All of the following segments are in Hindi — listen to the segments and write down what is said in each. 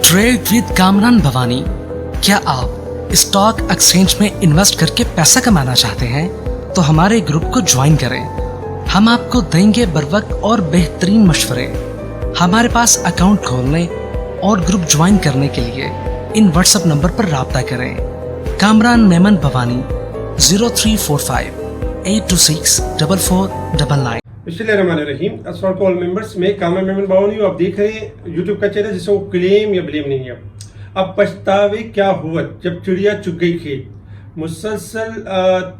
Trade with Kamran Bhavani. क्या आप स्टॉक एक्सचेंज में इन्वेस्ट करके पैसा कमाना चाहते हैं तो हमारे ग्रुप को ज्वाइन करें। हम आपको देंगे बर वक्त और बेहतरीन मशवरे। हमारे पास अकाउंट खोलने और ग्रुप ज्वाइन करने के लिए इन व्हाट्सएप नंबर पर राब्ता करें। कामरान मेमन भवानी 0345 826 4499। बिस्मिल्लाहिर्रहमानिर्रहीम। अस्सलाम वालेकुम ऑल मेंबर्स। मैं कामरान मेमन भवानी हूँ। आप देख रहे हैं यूट्यूब का चैनल जिसको क्लेम या ब्लेम नहीं है। अब पछतावे क्या हुआ जब चिड़िया चुग गई खेत। मुसलसल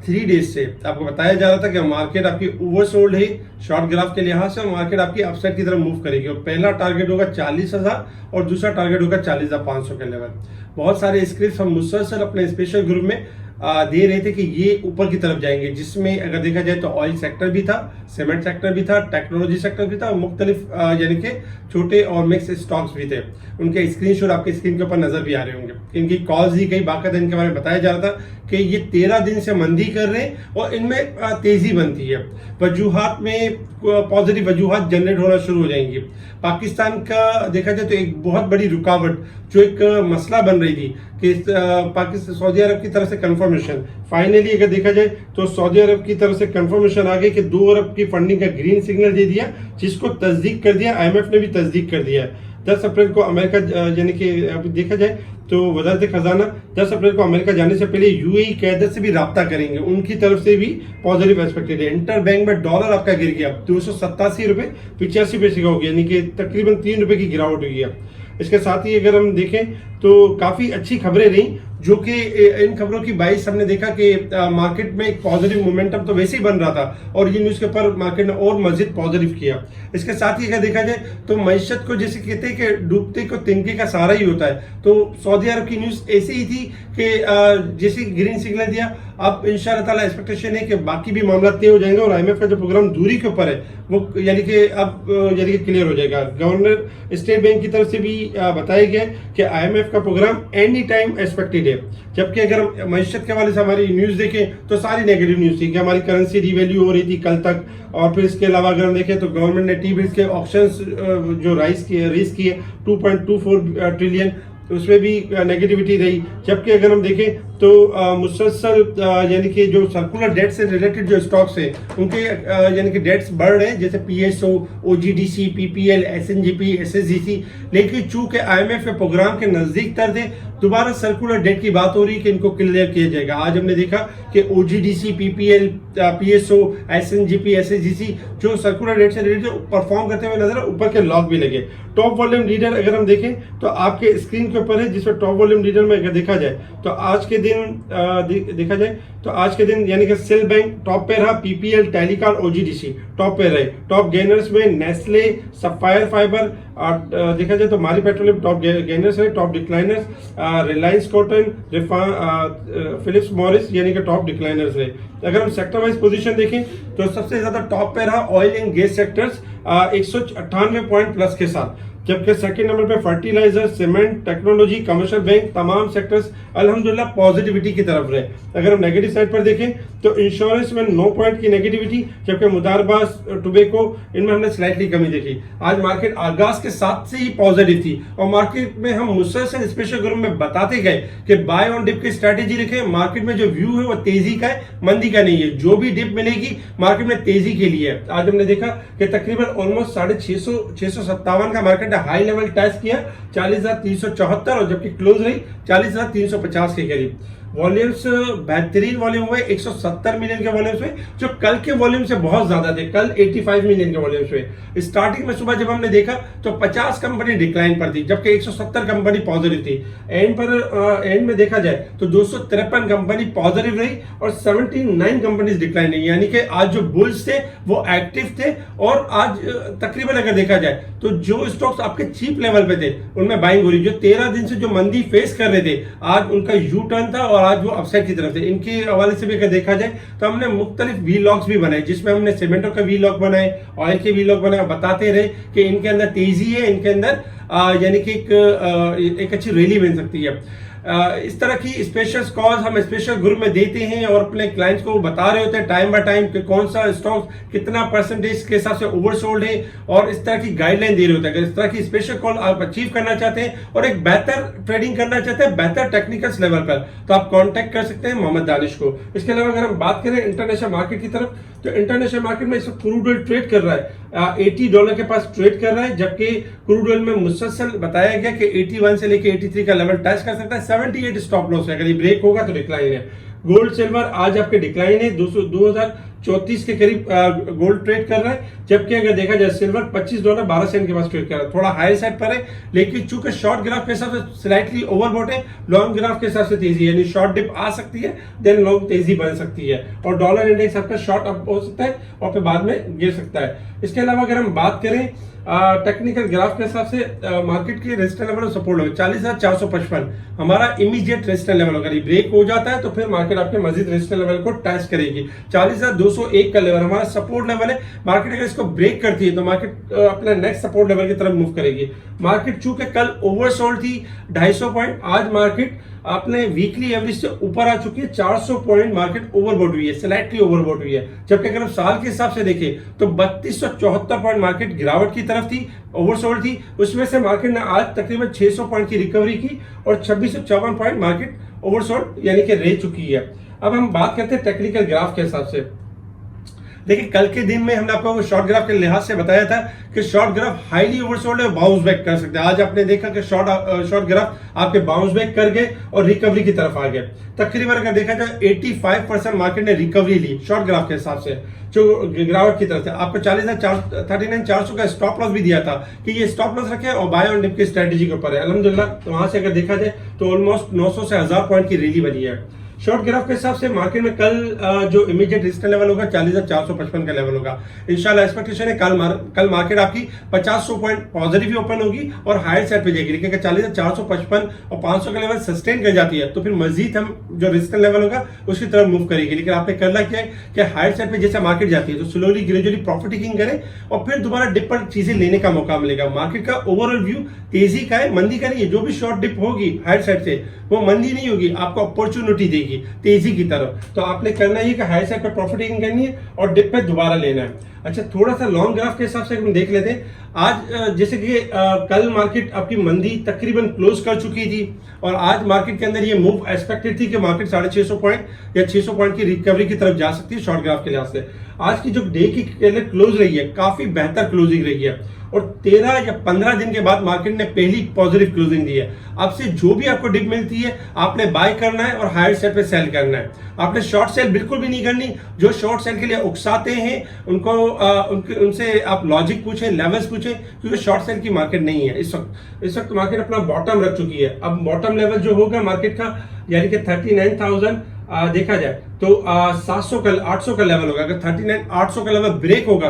3 डेज से आपको बताया जा रहा था कि मार्केट आपकी ओवरसोल्ड है शॉर्ट ग्राफ के लिहाज से, और मार्केट आपकी अपसाइड की तरफ मूव करेगी। और पहला टारगेट होगा 40,000 और दूसरा टारगेट होगा 40,500 के लेवल। बहुत सारे स्क्रिप्ट हम मुसलसल अपने स्पेशल ग्रुप में दे रहे थे कि ये ऊपर की तरफ जाएंगे, जिसमें अगर देखा जाए तो ऑयल सेक्टर भी था, सीमेंट सेक्टर भी था, टेक्नोलॉजी सेक्टर भी था और मुख्तलिफ यानी कि छोटे और मिक्स स्टॉक्स भी थे। उनके स्क्रीनशॉट आपके स्क्रीन के ऊपर नजर भी आ रहे होंगे। इनकी कॉल्स दी गई, बाकायदा इनके बारे में बताया जा रहा था कि ये 13 दिन से मंदी कर रहे हैं और इनमें तेजी बनती है। वजूहात में पॉजिटिव वजूहात जनरेट होना शुरू हो जाएंगी। पाकिस्तान का देखा जाए तो एक बहुत बड़ी रुकावट जो एक मसला बन रही थी कि पाकिस्तान सऊदी अरब की तरफ से कंफर्मेशन, फाइनली अगर देखा जाए तो सऊदी अरब की तरफ से कंफर्मेशन आ गई कि 2 अरब की फंडिंग का ग्रीन सिग्नल दे दिया, जिसको तस्दीक कर दिया, IMF ने भी तस्दीक कर दिया। 10 अप्रैल को अमेरिका यानी कि अभी देखा जाए तो वजारत खजाना 10 अप्रैल को अमेरिका जाने से पहले UAE क़यादत से भी राब्ता करेंगे। उनकी तरफ से भी पॉजिटिव एक्सपेक्टेड है। इंटर बैंक में डॉलर आपका गिर गया 287 रुपए 85 पैसे का हो गया, यानी कि तकरीबन 3 रुपए की गिरावट हुई है। इसके साथ ही अगर हम देखें तो काफी अच्छी खबरें रही, जो कि इन खबरों की बाइस हमने देखा कि मार्केट में एक पॉजिटिव मोमेंटम तो वैसे ही बन रहा था और ये न्यूज के ऊपर मार्केट ने और मजीद पॉजिटिव किया। इसके साथ ही अगर देखा जाए तो मईशत को जैसे कहते हैं कि डूबते को तिनके का सहारा ही होता है, तो सऊदी अरब की न्यूज ऐसी ही थी कि जैसे ग्रीन सिग्नल दिया। अब इंशाअल्लाह ताला एक्सपेक्टेशन है कि बाकी भी मामला तय हो जाएंगे और IMF का जो प्रोग्राम दूरी के ऊपर है वो यानी कि अब यानी कि क्लियर हो जाएगा। गवर्नर स्टेट बैंक की तरफ से भी बताया गया कि IMF का प्रोग्राम एनी टाइम एक्सपेक्टेड है। जबकि अगर हम मईशत के हवाले से हमारी न्यूज देखें तो सारी नेगेटिव न्यूज थी कि हमारी करेंसी डिवैल्यू हो रही थी कल तक। और फिर इसके अलावा अगर हम देखें तो गवर्नमेंट ने T-बिल्स के ऑप्शंस जो रेज किए 2.24 ट्रिलियन, तो उसमें भी नेगेटिविटी रही। जबकि अगर हम देखें तो मुसलसल यानी कि जो सर्कुलर डेट से रिलेटेड जो स्टॉक्स हैं उनके यानी कि डेट्स बढ़ रहे हैं, जैसे PSO, OGDC, PPL, SNGP, SSGC। लेकिन चूंकि IMF के प्रोग्राम के नजदीक तर थे, दोबारा सर्कुलर डेट की बात हो रही है कि इनको क्लियर किया जाएगा। आज हमने देखा कि OGDC, PPL, PSO, SNGP, SSGC जो सर्कुलर डेट से रिलेटेड परफॉर्म करते हुए नजर, ऊपर के लॉक भी लगे। टॉप वॉल्यूम लीडर अगर हम देखें तो आपके स्क्रीन के ऊपर है, जिसमें टॉप वॉल्यूम लीडर में अगर देखा जाए तो आज के दिन देखा जाए तो आज के दिन यानी कि सेल बैंक टॉप पे रहा, PPL, टेलीकॉम, OGDC टॉप पे रहे। टॉप गेनर्स में नेस्ले, सफायर फाइबर, देखा जाए तो मारी पेट्रोलियम टॉप गेनर्स है। Top decliners Reliance cotton, Philips Morris यानी कि टॉप डिक्लाइनर्स है। अगर हम सेक्टर वाइज पोजीशन देखें तो सबसे ज्यादा टॉप पे रहा oil and gas sectors 198 point plus के साथ, जबकि सेकंड नंबर पे fertiliser, cement, technology, commercial bank, तमाम सेक्टर्स अल्हम्दुलिल्लाह पॉजिटिविटी की तरफ रहे। अगर हम नेगेटिव साइड पर देखें तो इंश्योरेंस में 9 पॉइंट की नेगेटिविटी, जबकि मुदारबास, टोबैको इनमें हमने स्लाइटली कमी देखी। आज मार्केट आगाज के साथ से ही पॉजिटिव थी और मार्केट में हम मुसलसल स्पेशल ग्रुप में बताते गए कि बाय ऑन डिप की स्ट्रेटेजी रखें। मार्केट में जो व्यू है वो तेजी का है, मंदी का नहीं है। जो भी डिप मिलेगी मार्केट में तेजी के लिए है। आज हमने देखा कि तकरीबन ऑलमोस्ट 657 का मार्केट हाई लेवल टच किया 40,374 और जबकि क्लोज रही 40,350 के करीब। वॉल्यूम्स बेहतरीन वॉल्यूम हुए 170 मिलियन के वॉल्यूम्स हुए, जो कल के वॉल्यूम से बहुत ज्यादा थे। कल 85 मिलियन के वॉल्यूम्स हुए। स्टार्टिंग में सुबह जब हमने देखा तो 50 कंपनी डिक्लाइन पर थी, जबकि 170 कंपनी पॉजिटिव थी। एंड में देखा जाए तो 253 कंपनी पॉजिटिव रही और 79 कंपनीज डिक्लाइन रही, यानी कि आज जो बुल्स थे वो एक्टिव थे। और आज तकरीबन अगर देखा जाए तो जो स्टॉक्स आपके चीप लेवल पे थे उनमें बाइंग हो रही। जो 13 दिन से जो मंदी फेस कर रहे थे आज उनका यू टर्न था और आज वो अपसाइड की तरफ थे। इनके हवाले से भी अगर देखा जाए तो हमने मुख्तलिफ वीलॉग्स भी बनाए, जिसमें हमने सीमेंटो का वीलॉग बनाए, ऑयल के वीलॉग बनाए, बताते रहे कि इनके अंदर तेजी है, इनके अंदर यानी कि एक अच्छी रैली बन सकती है। इस तरह की स्पेशल कॉल्स हम स्पेशल ग्रुप में देते हैं और अपने क्लाइंट्स को बता रहे होते हैं टाइम बाय टाइम कि कौन सा स्टॉक कितना परसेंटेज के हिसाब से ओवरसोल्ड है, और इस तरह की गाइडलाइन दे रहे होते हैं। अगर इस तरह की स्पेशल कॉल आप अचीव करना चाहते हैं और एक बेहतर ट्रेडिंग करना चाहते हैं बेहतर टेक्निकल्स लेवल पर, तो आप कॉन्टेक्ट कर सकते हैं मोहम्मद दानिश को। इसके अलावा अगर हम बात करें इंटरनेशनल मार्केट की तरफ, तो इंटरनेशनल मार्केट में इस वक्त क्रूड ऑयल ट्रेड कर रहा है, $80 के पास ट्रेड कर रहा है, जबकि क्रूड ऑयल में मुसलसल बताया गया कि 81 से लेके 83 का लेवल टच कर सकता है। 78 स्टॉप लॉस है, अगर ये ब्रेक होगा तो डिक्लाइन है। गोल्ड सिल्वर आज आपके डिक्लाइन है, 2034 के करीब गोल्ड ट्रेड कर रहा है, जबकि अगर देखा जाए सिल्वर $25.12 के पास ट्रेड कर रहा है, थोड़ा हाई साइड पर है, लेकिन चूंकि शॉर्ट ग्राफ के हिसाब से स्लाइटली ओवरबॉट है, लॉन्ग ग्राफ के हिसाब से तेजी है, यानी शॉर्ट डिप आ सकती है देन लॉन्ग तेजी बन सकती है, और डॉलर इंडेक्स आपका शॉर्ट अप हो सकता है और फिर बाद में गिर सकता है। इसके अलावा अगर हम बात करें टेक्निकल ग्राफ के हिसाब से मार्केट के रेजिस्टेंस लेवल सपोर्ट होगा 40,455 हमारा इमीडिएट रेजिस्टेंस लेवल, अगर ये ब्रेक हो जाता है तो फिर मार्केट आपके मजीद रेजिस्टेंस लेवल को टच करेगी। 40,201 का लेवल हमारा सपोर्ट लेवल है। मार्केट अगर इसको ब्रेक करती है तो मार्केट अपना नेक्स्ट सपोर्ट लेवल की तरफ मूव करेगी। मार्केट चूंकि कल ओवरसोल्ड थी 250 पॉइंट, आज मार्केट अपने वीकली एवरेज से ऊपर आ चुकी है, 400 पॉइंट मार्केट ओवरबॉट हुई है, स्लाइटली ओवरबॉट हुई है। जबकि अगर हम साल के हिसाब से देखें तो 3274 पॉइंट मार्केट गिरावट की तरफ थी, ओवरसोल्ड थी, उसमें से मार्केट ने आज तकरीबन 600 पॉइंट की रिकवरी की और 2654 पॉइंट मार्केट ओवरसोल्ड यानी कि रह चुकी है। अब हम बात करते हैं टेक्निकल ग्राफ के हिसाब से। देखिए कल के दिन में हमने आपको शॉर्ट ग्राफ के लिहाज से बताया था कि शॉर्ट ग्राफ हाईली ओवरसोल्ड है, बाउंस बैक कर सकते हैं। आज आपने देखा कि शॉर्ट ग्राफ आपके बाउंस बैक कर गए और रिकवरी की तरफ आ गए। तकरीबन अगर देखा जाए 85% मार्केट ने रिकवरी ली शॉर्ट ग्राफ के हिसाब से, जो गिरावट की तरफ से। आपको 39,400 का स्टॉप लॉस भी दिया था कि ये स्टॉप लॉस रखे और बाय ऑन डिप की स्ट्रेटेजी के ऊपर है। अल्हम्दुलिल्लाह वहां से अगर देखा जाए तो ऑलमोस्ट 900 से 1000 पॉइंट की रैली बनी है। शॉर्ट ग्राफ के हिसाब से मार्केट में कल जो इमीडिएट रेजिस्टेंस लेवल होगा 40,455 का लेवल होगा। इंशाल्लाह एक्सपेक्टेशन है कल मार्केट आपकी 500 पॉइंट पॉजिटिव ही ओपन होगी और हायर साइड पे जाएगी। लेकिन अगर 40,455 और 500 का लेवल सस्टेन कर जाती है तो फिर मजीद हम जो रेजिस्टेंस लेवल होगा उसकी तरफ मूव करेगी। लेकिन आपने करना क्या है कि हायर साइड पे जैसे मार्केट जाती है तो स्लोली ग्रेजुअली प्रॉफिट टेकिंग करें और फिर दोबारा डिप पर चीजें लेने का मौका मिलेगा। मार्केट का ओवरऑल व्यू तेजी का है, मंदी का नहीं है। जो भी शॉर्ट डिप होगी हायर साइड से वो मंदी नहीं होगी, आपको अपॉर्चुनिटी देगी तेजी की तरफ। तो आपने करना है कि हाई साइड पे प्रॉफिट टेकिंग करनी है और डिप पे दोबारा लेना है। अच्छा थोड़ा सा लॉन्ग ग्राफ के हिसाब से हम देख लेते हैं। आज जैसे कि कल मार्केट आपकी मंदी तकरीबन क्लोज कर चुकी थी और आज मार्केट के अंदर ये मूव एक्सपेक्टेड थी कि मार्केट 650 पॉइंट या 600 पॉइंट की रिकवरी की तरफ जा सकती है शॉर्ट ग्राफ के लिहाज से। आज की जो डे की क्लोज रही है काफी बेहतर क्लोजिंग रही है और 13 या 15 दिन के बाद मार्केट ने पहली पॉजिटिव क्लोजिंग दी है। अब से जो भी आपको डिप मिलती है आपने बाय करना है और हायर साइड पे सेल करना है। आपने शॉर्ट सेल बिल्कुल भी नहीं करनी। जो शॉर्ट सेल के लिए उकसाते हैं उनको उनसे आप लॉजिक पूछें, लेवल्स पूछें, क्योंकि शॉर्ट सेल की मार्केट नहीं है। इस वक्त मार्केट अपना बॉटम रख चुकी है। अब बॉटम लेवल जो होगा मार्केट का यानी कि 39,000 देखा जाए तो 700 का 800 का लेवल होगा। अगर 39,800 का लेवल ब्रेक होगा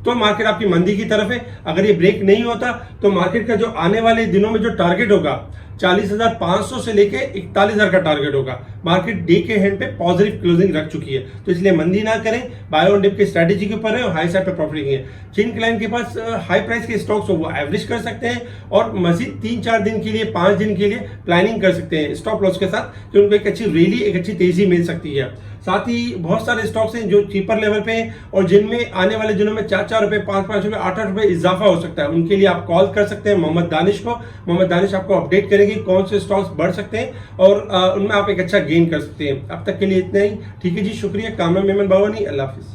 तो मार्केट आपकी मंदी की तरफ है। अगर ये ब्रेक नहीं होता तो मार्केट का जो आने वाले दिनों में जो टारगेट होगा 40,500 से लेके 41,000 का टारगेट होगा। मार्केट डे के हैंड पे पॉजिटिव क्लोजिंग रख चुकी है, तो इसलिए मंदी ना करें। बाय ऑन डिप की स्ट्रेटेजी के ऊपर है और हाई साइड पे प्रॉफिट है। जिन क्लाइंट के पास हाई प्राइस के स्टॉक्स हो वो एवरेज कर सकते हैं और मजीद 3-4 दिन के लिए 5 दिन के लिए प्लानिंग कर सकते हैं स्टॉप लॉस के साथ, कि उनको एक अच्छी रैली एक अच्छी तेजी मिल सकती है। साथ ही बहुत सारे स्टॉक्स हैं जो चीपर लेवल पे हैं और जिनमें आने वाले दिनों में 4-4 रुपए, 5-5 रुपए, 8-8 रुपए इजाफा हो सकता है। उनके लिए आप कॉल कर सकते हैं मोहम्मद दानिश को। मोहम्मद दानिश आपको अपडेट करेंगे कौन से स्टॉक्स बढ़ सकते हैं और उनमें आप एक अच्छा गेन कर सकते हैं। अब तक के लिए इतना ही। ठीक है जी, शुक्रिया। कामरान मेमन बावानी, अल्लाह हाफिज।